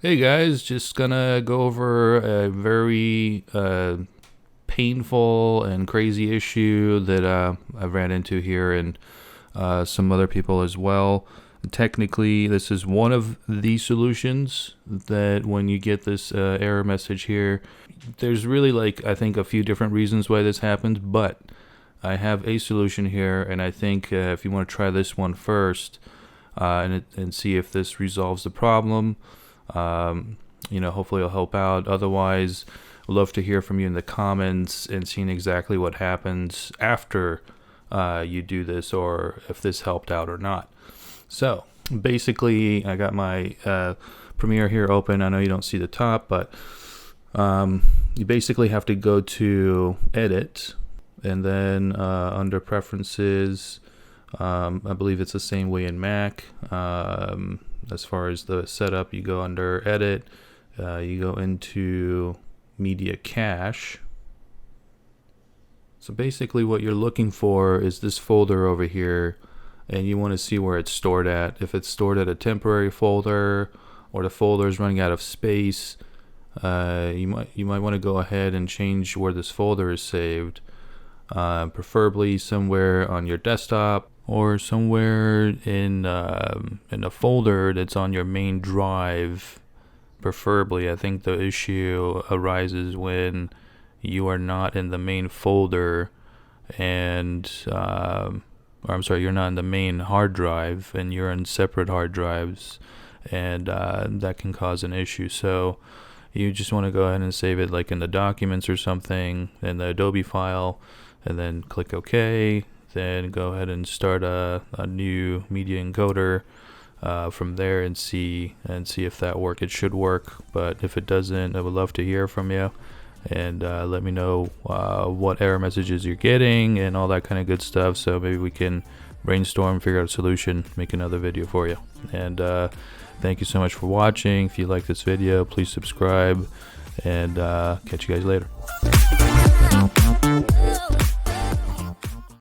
Hey guys, just gonna go over a very painful and crazy issue that I've ran into here and some other people as well. Technically, this is one of the solutions that when you get this error message here, there's really I think a few different reasons why this happens, but I have a solution here, and I think if you want to try this one first and see if this resolves the problem, hopefully it'll help out. Otherwise, I'd love to hear from you in the comments and seeing exactly what happens after you do this, or if this helped out or not. So basically, I got my Premiere here open. I know you don't see the top, but you basically have to go to Edit, and then under Preferences, I believe it's the same way in Mac. As far as the setup, you go under Edit, you go into Media Cache. So basically what you're looking for is this folder over here, and you want to see where it's stored at. If it's stored at a temporary folder, or the folder is running out of space, you might want to go ahead and change where this folder is saved, preferably somewhere on your desktop, or somewhere in a folder that's on your main drive. Preferably, I think the issue arises when you are not in the main folder, and or I'm sorry, you're not in the main hard drive, and you're in separate hard drives, and that can cause an issue. So you just want to go ahead and save it like in the documents or something, in the Adobe file, and then click OK. Then go ahead and start a new Media Encoder from there and see if that works. It should work, but if it doesn't, I would love to hear from you, and let me know what error messages you're getting and all that kind of good stuff, so maybe we can brainstorm, figure out a solution, make another video for you. And thank you so much for watching. If you like this video, please subscribe, and catch you guys later.